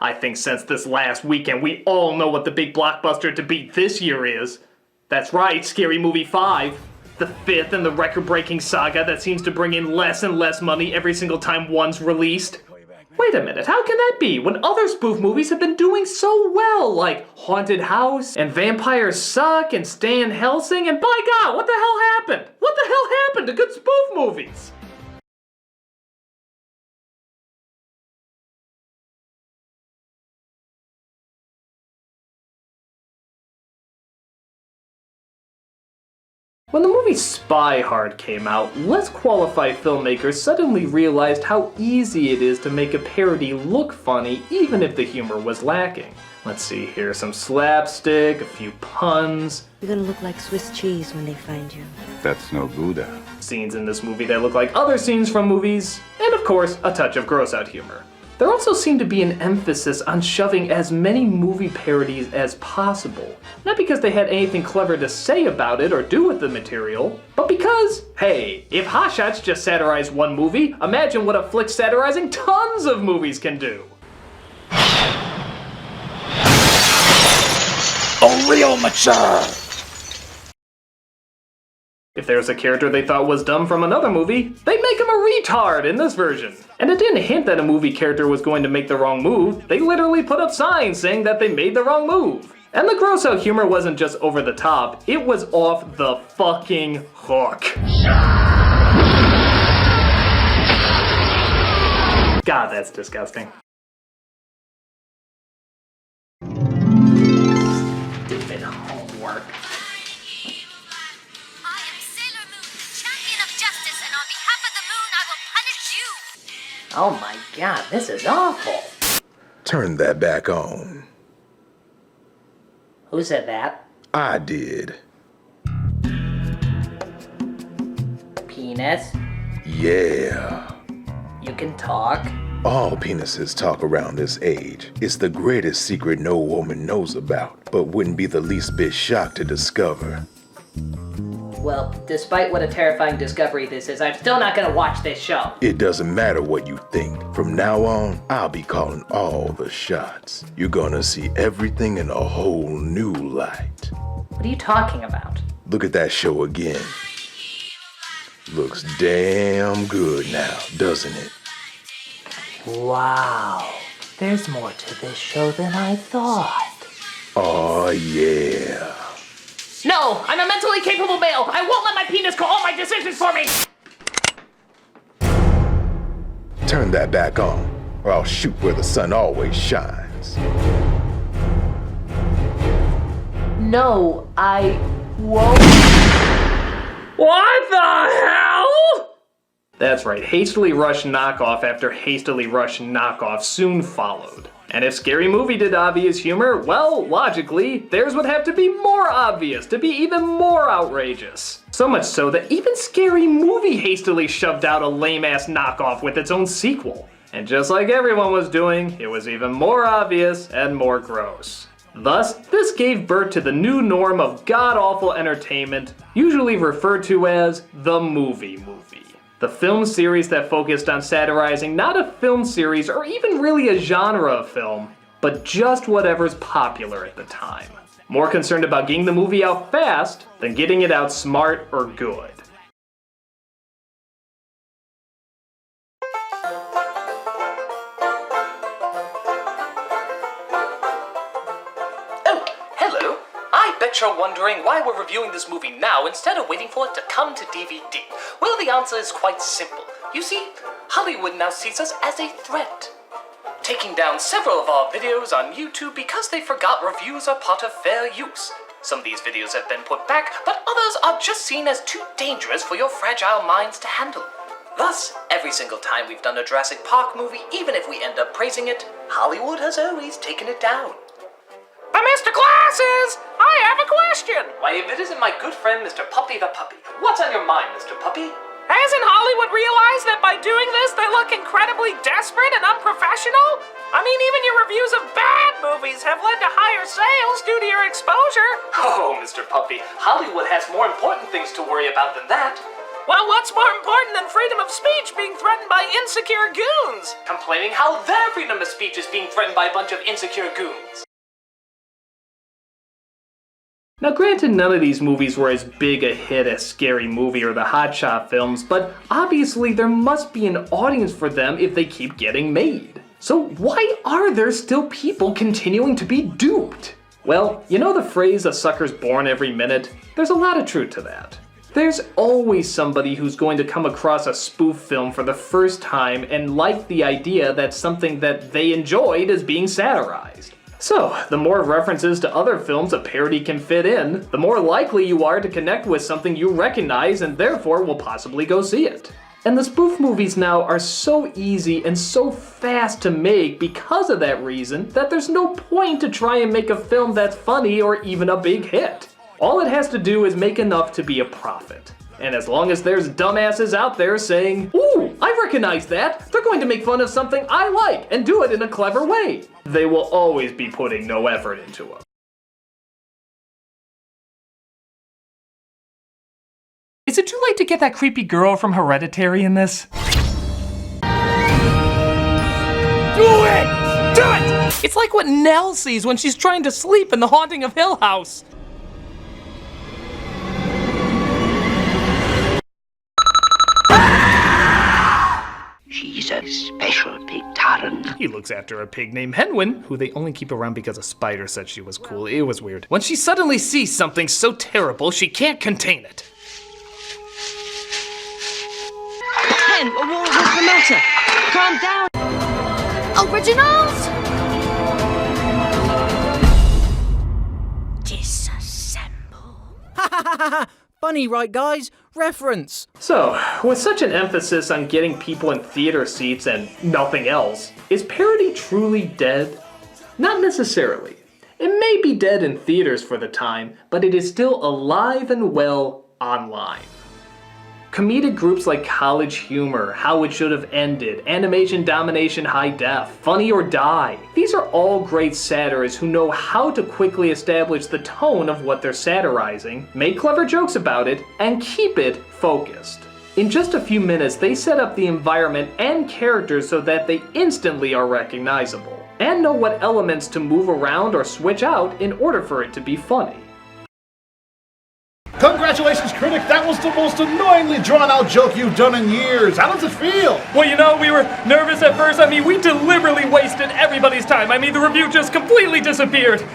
I think since this last weekend, we all know what the big blockbuster to beat this year is. That's right, Scary Movie 5. The fifth in the record-breaking saga that seems to bring in less and less money every single time one's released. Wait a minute, how can that be when other spoof movies have been doing so well, like Haunted House, and Vampires Suck, and Stan Helsing, and by God, what the hell happened? What the hell happened to good spoof movies? When the movie Spy Hard came out, less qualified filmmakers suddenly realized how easy it is to make a parody look funny even if the humor was lacking. Let's see here, some slapstick, a few puns. You're gonna look like Swiss cheese when they find you. That's no Gouda. Scenes in this movie that look like other scenes from movies, and of course, a touch of gross-out humor. There also seemed to be an emphasis on shoving as many movie parodies as possible. Not because they had anything clever to say about it or do with the material, but because, hey, if Hot Shots just satirized one movie, imagine what a flick satirizing tons of movies can do. A real mature! If there's a character they thought was dumb from another movie, they'd make him a retard in this version. And it didn't hint that a movie character was going to make the wrong move, they literally put up signs saying that they made the wrong move. And the gross out humor wasn't just over the top, it was off the fucking hook. God, that's disgusting. Stupid homework. Oh my God, this is awful. Turn that back on. Who said that? I did. Penis? Yeah. You can talk? All penises talk around this age. It's the greatest secret no woman knows about, but wouldn't be the least bit shocked to discover. Well, despite what a terrifying discovery this is, I'm still not gonna watch this show. It doesn't matter what you think. From now on, I'll be calling all the shots. You're gonna see everything in a whole new light. What are you talking about? Look at that show again. Looks damn good now, doesn't it? Wow, there's more to this show than I thought. Oh yeah. No, I'm a mentally capable male. I won't let my penis call all my decisions for me. Turn that back on, or I'll shoot where the sun always shines. No, I won't. What the hell? That's right, hastily rushed knockoff after hastily rushed knockoff soon followed. And if Scary Movie did obvious humor, well, logically, theirs would have to be more obvious to be even more outrageous. So much so that even Scary Movie hastily shoved out a lame-ass knockoff with its own sequel. And just like everyone was doing, it was even more obvious and more gross. Thus, this gave birth to the new norm of god-awful entertainment, usually referred to as the movie movie. The film series that focused on satirizing not a film series or even really a genre of film, but just whatever's popular at the time. More concerned about getting the movie out fast than getting it out smart or good. Oh, hello. I bet you're wondering why we're reviewing this movie now instead of waiting for it to come to DVD. Well, the answer is quite simple. You see, Hollywood now sees us as a threat, taking down several of our videos on YouTube because they forgot reviews are part of fair use. Some of these videos have been put back, but others are just seen as too dangerous for your fragile minds to handle. Thus, every single time we've done a Jurassic Park movie, even if we end up praising it, Hollywood has always taken it down. But Mr. Glasses, I have a question. Why, if it isn't my good friend, Mr. Puppy the Puppy. What's on your mind, Mr. Puppy? Hasn't Hollywood realized that by doing this, they look incredibly desperate and unprofessional? I mean, even your reviews of bad movies have led to higher sales due to your exposure. Oh, Mr. Puppy, Hollywood has more important things to worry about than that. Well, what's more important than freedom of speech being threatened by insecure goons? Complaining how their freedom of speech is being threatened by a bunch of insecure goons. Now granted, none of these movies were as big a hit as Scary Movie or the Hot Shot films, but obviously there must be an audience for them if they keep getting made. So why are there still people continuing to be duped? Well, you know the phrase, a sucker's born every minute? There's a lot of truth to that. There's always somebody who's going to come across a spoof film for the first time and like the idea that something that they enjoyed is being satirized. So, the more references to other films a parody can fit in, the more likely you are to connect with something you recognize and therefore will possibly go see it. And the spoof movies now are so easy and so fast to make because of that reason that there's no point to try and make a film that's funny or even a big hit. All it has to do is make enough to be a profit. And as long as there's dumbasses out there saying, "Ooh, I recognize that, they're going to make fun of something I like and do it in a clever way," they will always be putting no effort into it. Is it too late to get that creepy girl from Hereditary in this? Do it! Do it! It's like what Nell sees when she's trying to sleep in The Haunting of Hill House. She's a special pig tyrant. He looks after a pig named Henwin, who they only keep around because a spider said she was cool. It was weird. When she suddenly sees something so terrible, she can't contain it. Hen, what's the matter? Calm down. Originals! Disassemble. Funny, right, guys? Reference. So, with such an emphasis on getting people in theater seats and nothing else, is parody truly dead? Not necessarily. It may be dead in theaters for the time, but it is still alive and well online. Comedic groups like College Humor, How It Should Have Ended, Animation Domination High Def, Funny or Die. These are all great satirists who know how to quickly establish the tone of what they're satirizing, make clever jokes about it, and keep it focused. In just a few minutes, they set up the environment and characters so that they instantly are recognizable, and know what elements to move around or switch out in order for it to be funny. Congratulations, Critic! That was the most annoyingly drawn-out joke you've done in years! How does it feel? Well, you know, we were nervous at first. I mean, we deliberately wasted everybody's time. I mean, the review just completely disappeared.